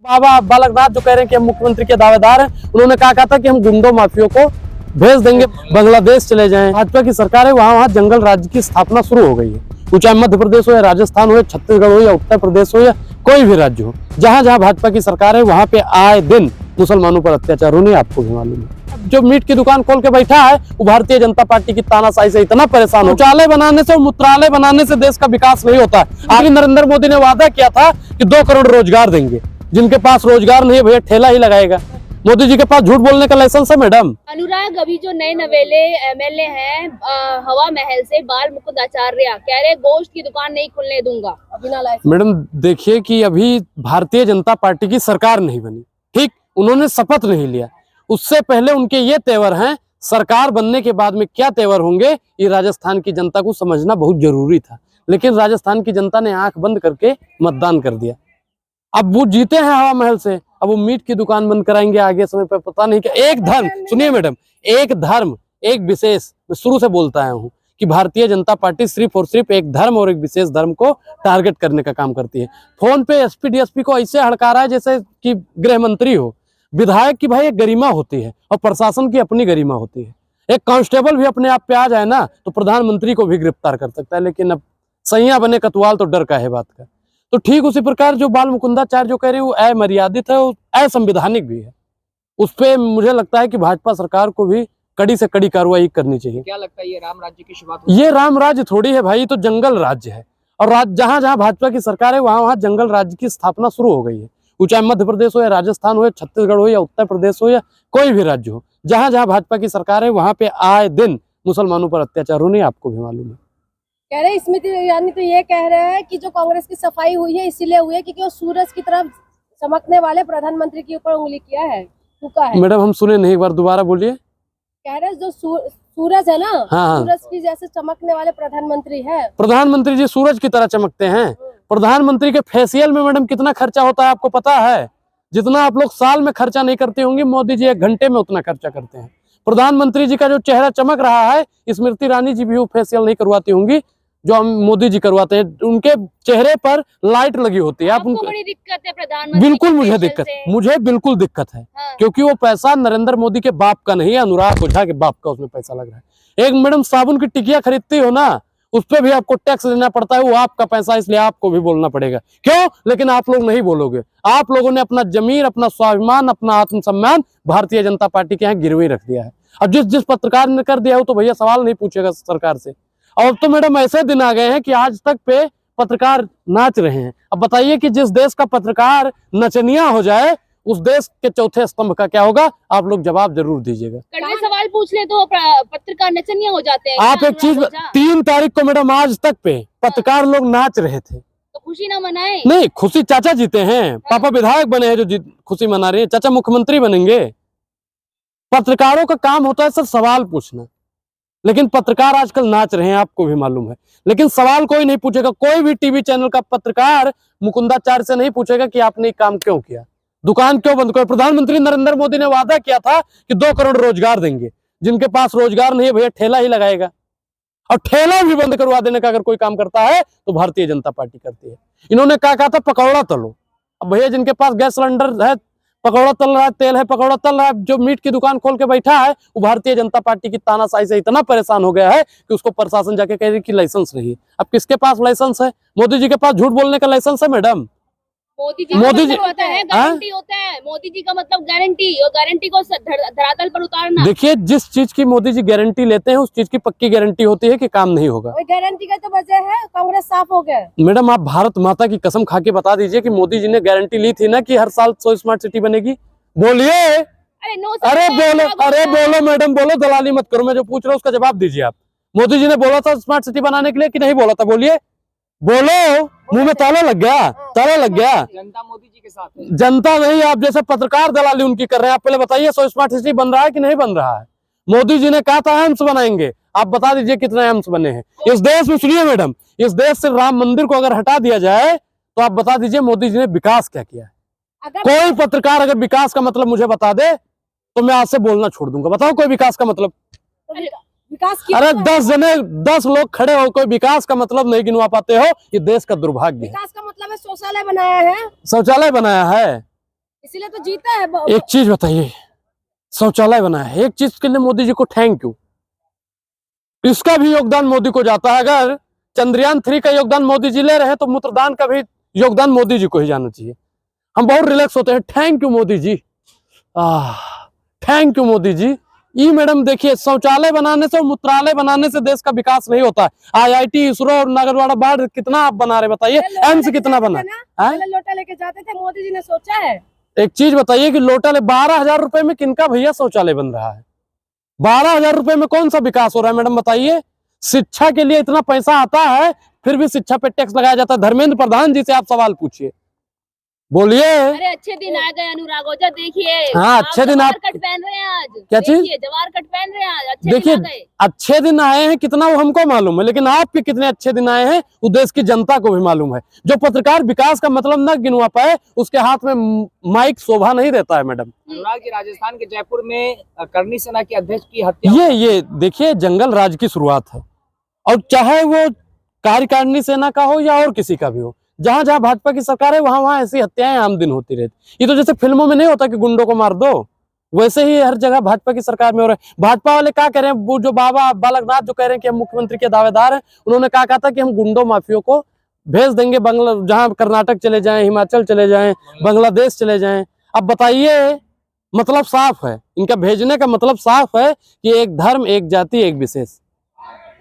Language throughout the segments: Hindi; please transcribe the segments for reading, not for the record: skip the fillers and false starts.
बाबा बालकनाथ जो कह रहे हैं कि हम मुख्यमंत्री के दावेदार हैं, उन्होंने कहा था कि हम गुंडों माफियों को भेज देंगे, बांग्लादेश चले जाएं। भाजपा की सरकार है, वहाँ जंगल राज्य की स्थापना शुरू हो गई है। वो चाहे मध्य प्रदेश हो या राजस्थान हो या छत्तीसगढ़ हो या उत्तर प्रदेश हो या कोई भी राज्य हो, जहाँ जहाँ भाजपा की सरकार है वहाँ पे आए दिन मुसलमानों पर अत्याचार होने, आपको भी मालूम है। जो मीट की दुकान खोल के बैठा है वो भारतीय जनता पार्टी की तानाशाही से इतना परेशान हो, शौचालय बनाने से, मूत्रालय बनाने से देश का विकास नहीं होता है। आगे नरेंद्र मोदी ने वादा किया था कि 2 करोड़ रोजगार देंगे, जिनके पास रोजगार नहीं है भैया ठेला ही लगाएगा। मोदी जी के पास झूठ बोलने का लाइसेंस है मैडम। अनुराग, अभी जो नए नवेले एमएलए हैं हवा महल से बाल मुकुंद आचार्य कह रहे गोश्त की दुकान नहीं खुलने दूंगा बिना लाइसेंस। मैडम देखिए कि अभी भारतीय जनता पार्टी की सरकार नहीं बनी, ठीक, उन्होंने शपथ नहीं लिया, उससे पहले उनके ये तेवर हैं। सरकार बनने के बाद में क्या तेवर होंगे ये राजस्थान की जनता को समझना बहुत जरूरी था, लेकिन राजस्थान की जनता ने आंख बंद करके मतदान कर दिया। अब वो जीते हैं हवा महल से, अब वो मीट की दुकान बंद कराएंगे आगे समय पर पता नहीं क्या। एक धर्म, सुनिए मैडम, एक धर्म एक विशेष, मैं शुरू से बोलता आया हूँ कि भारतीय जनता पार्टी सिर्फ और सिर्फ एक धर्म और एक विशेष धर्म को टारगेट करने का काम करती है। फोन पे एसपी डीएसपी को ऐसे हड़का रहा है जैसे कि गृह मंत्री हो। विधायक की भाई एक गरिमा होती है और प्रशासन की अपनी गरिमा होती है। एक कांस्टेबल भी अपने आप पे आ जाए ना तो प्रधानमंत्री को भी गिरफ्तार कर सकता है, लेकिन अब सैया बने कतवाल तो डर का है बात का। तो ठीक उसी प्रकार जो बाल मुकुंदाचार्य जो कह रहे हैं वो अमर्यादित है, वो असंवैधानिक भी है। उस पे मुझे लगता है कि भाजपा सरकार को भी कड़ी से कड़ी कार्रवाई करनी चाहिए। क्या लगता है ये राम राज्य की शुरुआत? ये राम राज्य थोड़ी है भाई, तो जंगल राज्य है। और जहां जहां भाजपा की सरकार है वहां जंगल राज्य की स्थापना शुरू हो गई है। वो चाहे मध्य प्रदेश हो या राजस्थान हो या छत्तीसगढ़ हो या उत्तर प्रदेश हो या कोई भी राज्य हो, जहां जहां भाजपा की सरकार है वहां पे आए दिन मुसलमानों पर अत्याचार होने, आपको भी मालूम है। कह रहे स्मृति ईरानी तो ये कह रहे हैं कि जो कांग्रेस की सफाई हुई है इसीलिए हुई है क्योंकि वो सूरज की तरफ चमकने वाले प्रधानमंत्री के ऊपर उंगली किया है, थूका है। मैडम हम सुने नहीं, एक बार दोबारा बोलिए। कह रहे जो सूरज है ना, हाँ। सूरज की जैसे चमकने वाले प्रधानमंत्री है। प्रधानमंत्री जी सूरज की तरह चमकते हैं। प्रधानमंत्री के फेशियल में मैडम कितना खर्चा होता है आपको पता है? जितना आप लोग साल में खर्चा नहीं करते होंगे, मोदी जी 1 घंटे में उतना खर्चा करते हैं। प्रधानमंत्री जी का जो चेहरा चमक रहा है, स्मृति ईरानी जी भी वो फेशियल नहीं करवाती होंगी जो हम मोदी जी करवाते हैं। उनके चेहरे पर लाइट लगी होती है। आप उनको बड़ी दिक्कत है प्रधानमंत्री? बिल्कुल मुझे बिल्कुल दिक्कत है। हाँ। क्योंकि वो पैसा नरेंद्र मोदी के बाप का नहीं है, अनुराग ओझा के बाप का उसमें पैसा लग रहा है। एक मैडम साबुन की टिकिया खरीदती हो ना, उस पर भी आपको टैक्स देना पड़ता है, वो आपका पैसा, इसलिए आपको भी बोलना पड़ेगा। क्यों? लेकिन आप लोग नहीं बोलोगे। आप लोगों ने अपना जमीन, अपना स्वाभिमान, अपना आत्मसम्मान भारतीय जनता पार्टी के यहाँ गिरवी रख दिया है। अब जिस पत्रकार ने कर दिया हो तो भैया सवाल नहीं पूछेगा सरकार से। और तो मैडम ऐसे दिन आ गए हैं कि आज तक पे पत्रकार नाच रहे हैं। अब बताइए कि जिस देश का पत्रकार नचनिया हो जाए उस देश के चौथे स्तंभ का क्या होगा? आप लोग जवाब जरूर दीजिएगा। कड़वे सवाल पूछ ले तो पत्रकार नचनिया हो जाते हैं। आप एक चीज, 3 तारीख को मैडम आज तक पे पत्रकार लोग नाच रहे थे, तो खुशी ना मनाए? नहीं, खुशी चाचा जीते हैं, पापा विधायक बने हैं जो खुशी मना रहे हैं, चाचा मुख्यमंत्री बनेंगे। पत्रकारों का काम होता है सर सवाल पूछना, लेकिन पत्रकार आजकल नाच रहे हैं, आपको भी मालूम है। लेकिन सवाल कोई नहीं पूछेगा। कोई भी टीवी चैनल का पत्रकार मुकुंदाचार्य से नहीं पूछेगा कि आपने काम क्यों किया, दुकान क्यों बंद करो। प्रधानमंत्री नरेंद्र मोदी ने वादा किया था कि 2 करोड़ रोजगार देंगे, जिनके पास रोजगार नहीं है भैया ठेला ही लगाएगा। और ठेला भी बंद करवा देने का अगर कोई काम करता है तो भारतीय जनता पार्टी करती है। इन्होंने क्या कहा था? पकौड़ा तलो। अब भैया जिनके पास गैस सिलेंडर है, पकौड़ा तल रहा है, तेल है, पकौड़ा तल रहा है, जो मीट की दुकान खोल के बैठा है वो भारतीय जनता पार्टी की तानाशाही से इतना परेशान हो गया है कि उसको प्रशासन जाके कह रही कि लाइसेंस नहीं है। अब किसके पास लाइसेंस है? मोदी जी के पास झूठ बोलने का लाइसेंस है मैडम। मोदी जी होता है गारंटी होता है। मोदी जी का मतलब गारंटी, और गारंटी को धरातल पर उतारना। देखिए जिस चीज की मोदी जी गारंटी लेते हैं उस चीज की पक्की गारंटी होती है कि काम नहीं होगा। गारंटी का तो वजह है कांग्रेस साफ हो गया। मैडम आप भारत माता की कसम खा के बता दीजिए कि मोदी जी ने गारंटी ली थी ना कि हर साल 100 स्मार्ट सिटी बनेगी। बोलिए। अरे बोलो मैडम, बोलो, दलाली मत करो। मैं जो पूछ रहा हूँ उसका जवाब दीजिए आप। मोदी जी ने बोला था स्मार्ट सिटी बनाने के लिए कि नहीं बोला था? बोलिए, बोलो। मुंह में ताला लग गया, ताला लग गया। जनता मोदी जी के साथ है। जनता नहीं, आप जैसे पत्रकार दलाली उनकी कर रहे हैं। आप पहले बताइए 100 स्मार्ट सिटी बन रहा है कि नहीं बन रहा है? मोदी जी ने कहा था एम्स बनाएंगे, आप बता दीजिए कितने एम्स बने हैं इस देश में? सुनिए मैडम, इस देश से राम मंदिर को अगर हटा दिया जाए तो आप बता दीजिए मोदी जी ने विकास क्या किया है? कोई पत्रकार अगर विकास का मतलब मुझे बता दे तो मैं आज से बोलना छोड़ दूंगा। बताओ कोई विकास का मतलब? विकास अरे 10 लोग खड़े हो, कोई विकास का मतलब नहीं गिनवा पाते हो, ये देश का दुर्भाग्य है। विकास का मतलब है शौचालय बनाया है। शौचालय बनाया है इसीलिए तो जीता है एक चीज बताइए, शौचालय बना है, एक चीज के लिए मोदी जी को थैंक यू, इसका भी योगदान मोदी को जाता है। अगर चंद्रयान 3 का योगदान मोदी जी ले रहे हैं तो मूत्रदान का भी योगदान मोदी जी को ही जाना चाहिए। हम बहुत रिलैक्स होते हैं, thank you Modi ji, thank you Modi ji. ई मैडम देखिए, शौचालय बनाने से और मूत्रालय बनाने से देश का विकास नहीं होता है। IIT, इसरो और नागरवाड़ा बाढ़ कितना आप बना रहे बताइए, एम्स कितना बना है? लोटा लेके जाते थे, मोदी जी ने सोचा है। एक चीज बताइए कि लोटा ले 12,000 रुपए में किनका भैया शौचालय बन रहा है? 12,000 रुपए में कौन सा विकास हो रहा है मैडम बताइए? शिक्षा के लिए इतना पैसा आता है, फिर भी शिक्षा पे टैक्स लगाया जाता है। धर्मेंद्र प्रधान जी से आप सवाल पूछिए, बोलिए। अरे अच्छे दिन आ गए अनुराग ओझा, देखिए। हाँ, अच्छे दिन जवाहर कट पहन रहे हैं आज। क्या चीज? जवाहर कट पहन रहे हैं आज, अच्छे देखिए, दिन आ गए। अच्छे दिन आए हैं कितना वो हमको मालूम है, लेकिन आपके कितने अच्छे दिन आए हैं वो देश की जनता को भी मालूम है। जो पत्रकार विकास का मतलब न गिनवा पाए, उसके हाथ में माइक शोभा नहीं देता है मैडम। अनुराग जी, राजस्थान के जयपुर में करनी सेना के अध्यक्ष की हत्या, ये देखिए, जंगल राज की शुरुआत है, और चाहे वो कार्यकारिणी सेना का हो या और किसी का भी हो, जहां जहां भाजपा की सरकार है वहां वहां ऐसी हत्याएं आम दिन होती रहती। ये तो जैसे फिल्मों में नहीं होता कि गुंडों को मार दो, वैसे ही हर जगह भाजपा की सरकार में हो रहा है। भाजपा वाले क्या कह रहे हैं, वो जो बाबा बालकनाथ जो कह रहे हैं कि हम मुख्यमंत्री के दावेदार हैं, उन्होंने कहा था कि हम गुंडों माफियों को भेज देंगे बांग्ला, जहां कर्नाटक चले जाएं, हिमाचल चले जाएं, बांग्लादेश चले जाएं। अब बताइए, मतलब साफ है, इनका भेजने का मतलब साफ है कि एक धर्म, एक जाति, एक विशेष।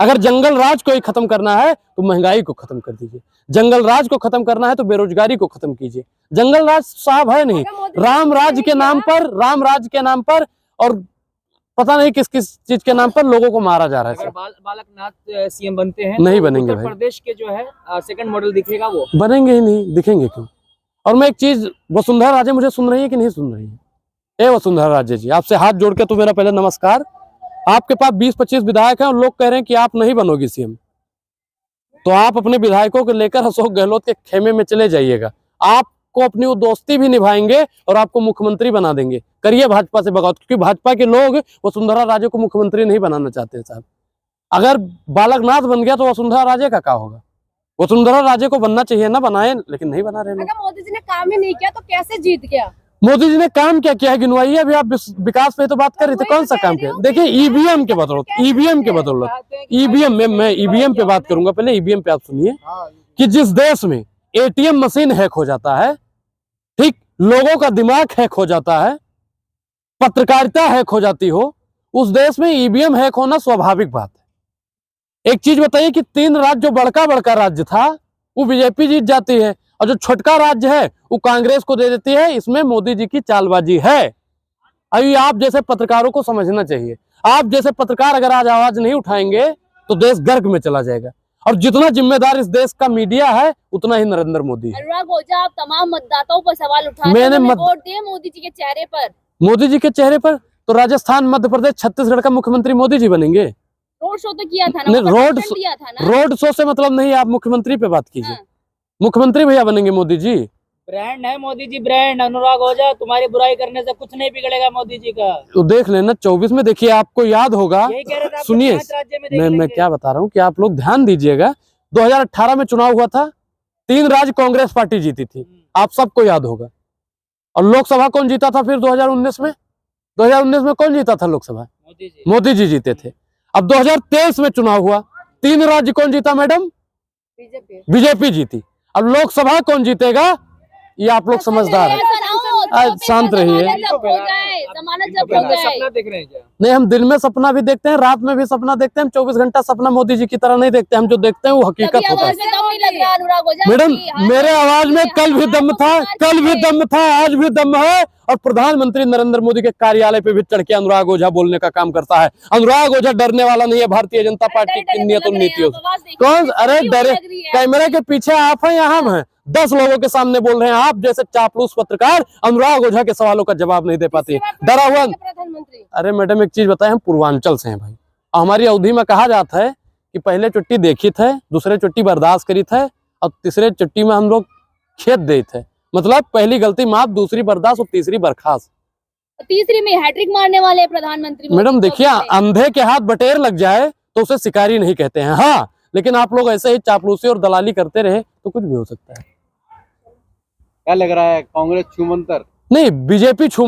अगर जंगल राज को ही खत्म करना है तो महंगाई को खत्म कर दीजिए, जंगल राज को खत्म करना है तो बेरोजगारी को खत्म कीजिए। जंगल राज साहब है नहीं, राम राज के नाम पर और पता नहीं किस किस चीज के नाम पर लोगों को मारा जा रहा है। अगर बालकनाथ सीएम बनते हैं नहीं तो बनेंगे उत्तर भाई, प्रदेश के जो है सेकंड मॉडल दिखेगा, वो बनेंगे ही नहीं, दिखेंगे क्यों? और मैं एक चीज, वसुंधरा राजे मुझे सुन रही है कि नहीं सुन रही है? ए वसुंधरा राजे जी, आपसे हाथ जोड़ के तो मेरा पहले नमस्कार। आपके पास 20-25 विधायक हैं और लोग कह रहे हैं कि आप नहीं बनोगी सीएम, तो आप अपने विधायकों को लेकर अशोक गहलोत के खेमे में चले जाइएगा। आपको अपनी वो दोस्ती भी निभाएंगे और आपको मुख्यमंत्री बना देंगे। करिए भाजपा से बगावत, क्योंकि भाजपा के लोग वसुंधरा राजे को मुख्यमंत्री नहीं बनाना चाहते हैं साहब। अगर बालकनाथ बन गया तो वसुंधरा राजे का क्या होगा? वसुंधरा राजे को बनना चाहिए, ना बनाए, लेकिन नहीं बना रहे। अगर मोदी जी ने काम ही नहीं किया तो कैसे जीत गया? मोदी जी ने काम क्या किया है गिनवाइए। अभी आप विकास पे तो बात कर रहे थे, कौन सा काम किया? देखिए, ईवीएम के बदौलत, मैं ईवीएम पे बात करूंगा। पहले ईवीएम पे आप सुनिए कि जिस देश में एटीएम मशीन हैक हो जाता है, ठीक, लोगों का दिमाग हैक हो जाता है, पत्रकारिता हैक हो जाती हो, उस देश में ईवीएम हैक होना स्वाभाविक बात है। एक चीज बताइए कि 3 राज्य जो बड़का बड़का राज्य था वो बीजेपी जीत जाती है, और जो छोटका राज्य है वो कांग्रेस को दे देती है। इसमें मोदी जी की चालबाजी है। अभी आप जैसे पत्रकारों को समझना चाहिए। आप जैसे पत्रकार अगर आज आवाज नहीं उठाएंगे तो देश गर्क में चला जाएगा, और जितना जिम्मेदार इस देश का मीडिया है उतना ही नरेंद्र मोदी है। अनुराग ओझा, आप तमाम मतदाताओं पर सवाल उठाए, मैंने वोट दिए मोदी जी के चेहरे पर। मोदी जी के चेहरे पर तो राजस्थान, मध्य प्रदेश, छत्तीसगढ़ का मुख्यमंत्री मोदी जी बनेंगे। रोड शो तो किया था ना, रोड शो से मतलब नहीं, आप मुख्यमंत्री पे बात कीजिए। मुख्यमंत्री भैया बनेंगे मोदी जी। ब्रांड है मोदी जी, ब्रांड। अनुराग ओझा, तुम्हारी बुराई करने से कुछ नहीं बिगड़ेगा मोदी जी का। तो देख लेना 24 में, देखिए आपको याद होगा। सुनिए, मैं क्या बता रहा हूँ कि आप लोग ध्यान दीजिएगा। 2018 में चुनाव हुआ था, 3 राज्य कांग्रेस पार्टी जीती थी, आप सबको याद होगा। और लोकसभा कौन जीता था फिर 2019 में? 2019 में कौन जीता था लोकसभा? मोदी जी जीते थे। अब 2023 में चुनाव हुआ, 3 राज्य कौन जीता मैडम? बीजेपी जीती। अब लोकसभा कौन जीतेगा? ये आप लोग समझदार हैं। शांत रहिए। सपना देख रहे हैं क्या? नहीं, हम दिन में सपना भी देखते हैं, रात में भी सपना देखते हैं। हम 24 घंटा सपना मोदी जी की तरह नहीं देखते। हम जो देखते हैं वो हकीकत होता है। मैडम, मेरे आवाज में कल भी दम था, आज भी दम है। और प्रधानमंत्री नरेंद्र मोदी के कार्यालय पे भी चढ़ के अनुराग ओझा बोलने का काम करता है। अनुराग ओझा डरने वाला नहीं है भारतीय जनता पार्टी की नीयत और नीतियों से। कौन? अरे डरे, कैमरे के पीछे आप हैं या हम हैं? 10 लोगों के सामने बोल रहे हैं। आप जैसे चापलूस पत्रकार अनुराग ओझा के सवालों का जवाब नहीं दे पाती, डरा हुआ। अरे मैडम, एक चीज बताएं, हम पूर्वांचल से हैं भाई। हमारी अवधि में कहा जाता है कि पहले चुट्टी देखी थे, दूसरे चुट्टी बर्दाश्त करी थे, और तीसरे चुट्टी में हम लोग खेत दे थे। मतलब पहली गलती माफ, दूसरी बर्दाश्त और तीसरी बर्खास्त। तीसरी में हैट्रिक मारने वाले प्रधानमंत्री। मैडम देखिए, अंधे के हाथ बटेर लग जाए तो उसे शिकारी नहीं कहते हैं। हाँ, लेकिन आप लोग ऐसे ही चापलूसी और दलाली करते रहे तो कुछ भी हो सकता है। क्या लग रहा है, कांग्रेस छूमंतर? नहीं, बीजेपी छू